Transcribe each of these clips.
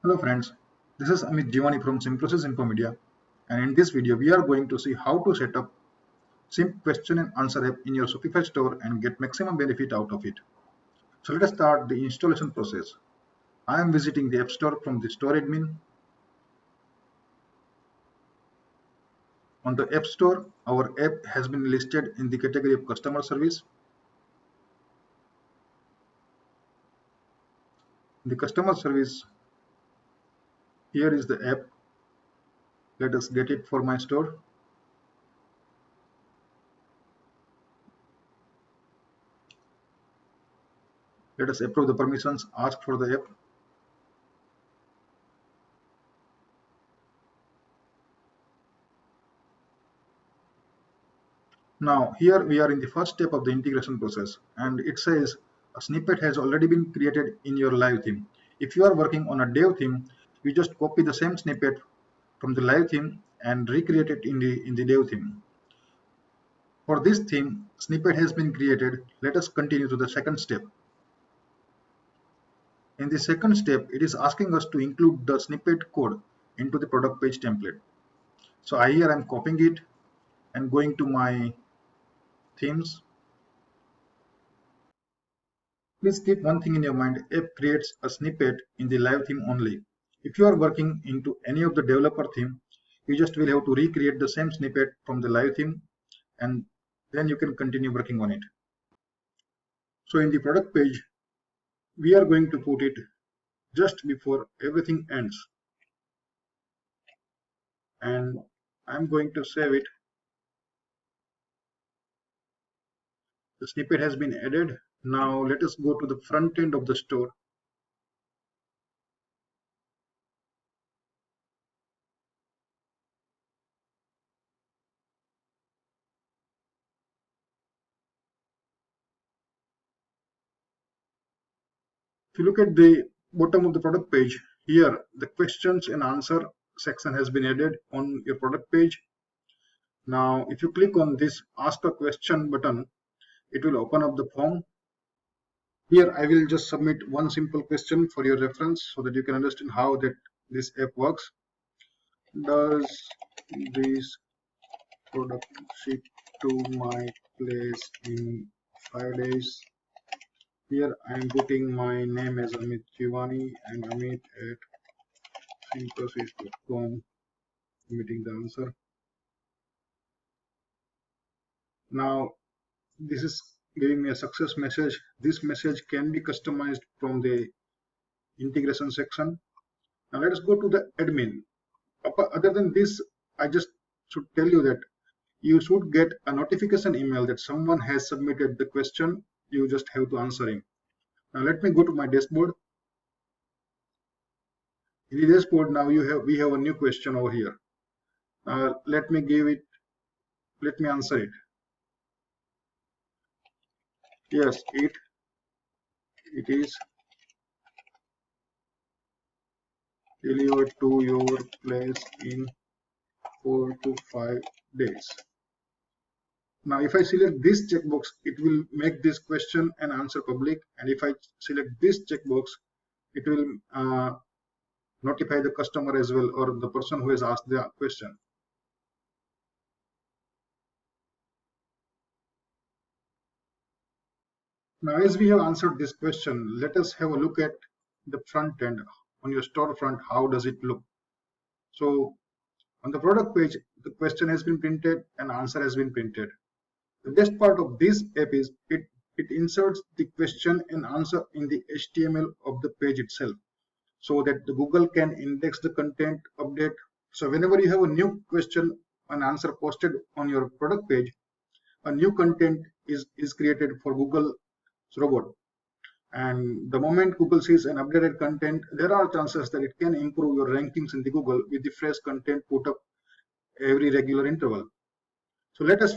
Hello friends, this is Amit Jivani from Simplosys Infomedia, and in this video we are going to see how to set up simple question and answer app in your Shopify store and get maximum benefit out of it. So let us start the installation process. I am visiting the App Store from the store admin. On the App Store, our app has been listed in the category of customer service. The customer service, here is the app. Let us get it for my store. Let us approve the permissions asked for the app. Now here we are in the first step of the integration process, and it says a snippet has already been created in your live theme. If you are working on a dev theme, you just copy the same snippet from the live theme and recreate it in the dev theme. For this theme, snippet has been created. Let us continue to the second step. In the second step, it is asking us to include the snippet code into the product page template. So here I am copying it and going to my themes. Please keep one thing in your mind, app creates a snippet in the live theme only. If you are working into any of the developer theme, you just will have to recreate the same snippet from the live theme and then you can continue working on it. So in the product page, we are going to put it just before everything ends. And I'm going to save it. The snippet has been added. Now let us go to the front end of the store. If you look at the bottom of the product page, here the questions and answer section has been added on your product page. Now, if you click on this Ask a Question button, it will open up the form. Here, I will just submit one simple question for your reference so that you can understand how this app works. Does this product ship to my place in 5 days? Here, I am putting my name as Amit Jivani and Amit at simplosys.com, submitting the answer. Now, this is giving me a success message. This message can be customized from the integration section. Now let us go to the admin. Other than this, I just should tell you that you should get a notification email that someone has submitted the question. You just have to answer him. Now let me go to my dashboard. In the dashboard, now we have a new question over here. Let me answer it. Yes, it is delivered to your place in 4 to 5 days. Now, if I select this checkbox, it will make this question and answer public. And if I select this checkbox, it will notify the customer as well, or the person who has asked the question. Now, as we have answered this question, let us have a look at the front end on your storefront. How does it look? So on the product page, the question has been printed and answer has been printed. The best part of this app is it inserts the question and answer in the HTML of the page itself, so that the Google can index the content, update. So whenever you have a new question and answer posted on your product page, a new content is created for Google's robot. And the moment Google sees an updated content, there are chances that it can improve your rankings in the Google with the fresh content put up every regular interval. So let us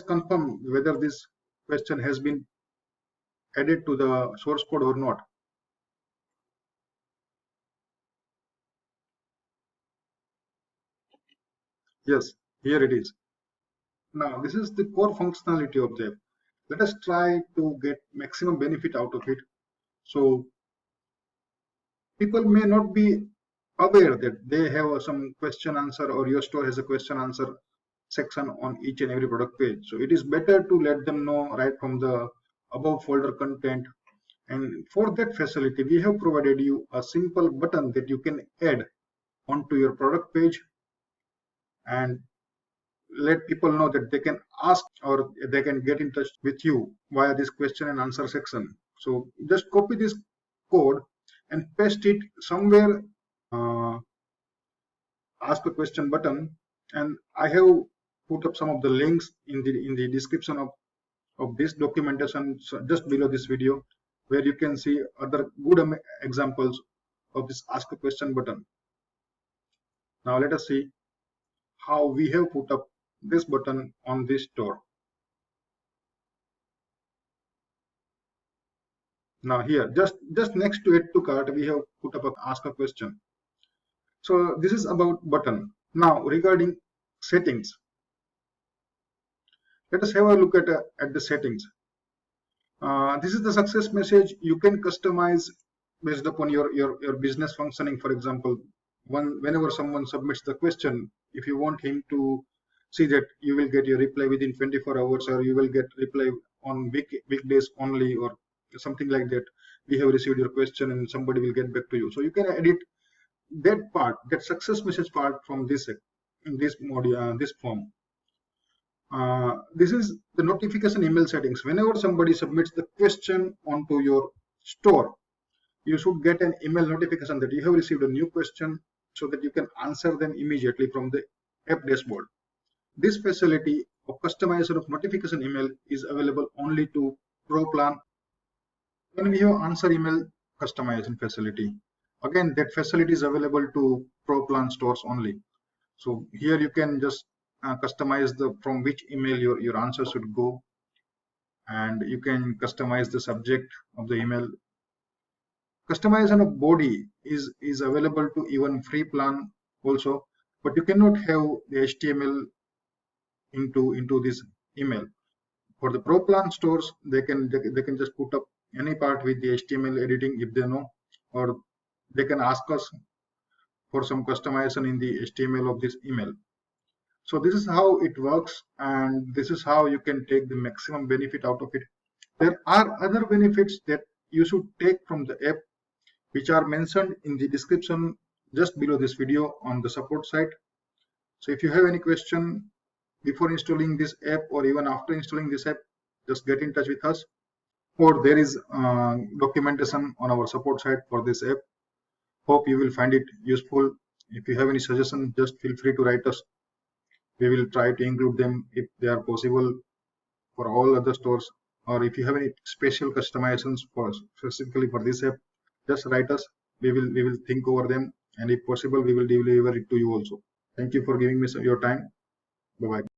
confirm whether this question has been added to the source code or not. Yes, here it is. Now, this is the core functionality of the app. Let us try to get maximum benefit out of it. So people may not be aware that they have some question answer, or your store has a question answer section on each and every product page. So it is better to let them know right from the above folder content. And for that facility, we have provided you a simple button that you can add onto your product page and let people know that they can ask or they can get in touch with you via this question and answer section. So just copy this code and paste it somewhere, ask a question button, and I have put up some of the links in the description of this documentation, so just below this video, where you can see other good examples of this ask a question button. Now let us see how we have put up this button on this store. Now here, just next to it to cart, we have put up a ask a question. So this is about button. Now regarding settings, let us have a look at the settings. This is the success message. You can customize based upon your business functioning. For example, whenever someone submits the question, if you want him to see that you will get your reply within 24 hours, or you will get reply on weekdays only, or something like that, we have received your question and somebody will get back to you. So you can edit that part, that success message part, from this in this module, this form. This is the notification email settings. Whenever somebody submits the question onto your store, you should get an email notification that you have received a new question, so that you can answer them immediately from the app dashboard. This facility of customization of notification email is available only to Pro Plan. When we have answer email customization facility, again that facility is available to Pro Plan stores only. So here you can just customize from which email your answer should go, and you can customize the subject of the email. Customization of body is available to even free plan also, but you cannot have the HTML into this email. For the Pro Plan stores, they can just put up any part with the HTML editing if they know, or they can ask us for some customization in the HTML of this email. So this is how it works, and this is how you can take the maximum benefit out of it. There are other benefits that you should take from the app, which are mentioned in the description just below this video on the support site. So if you have any question before installing this app, or even after installing this app, just get in touch with us. Or there is documentation on our support site for this app. Hope you will find it useful. If you have any suggestions, just feel free to write us. We will try to include them if they are possible for all other stores, or if you have any special customizations for specifically for this app, just write us. We will think over them, and if possible, we will deliver it to you also. Thank you for giving me your time. Bye bye.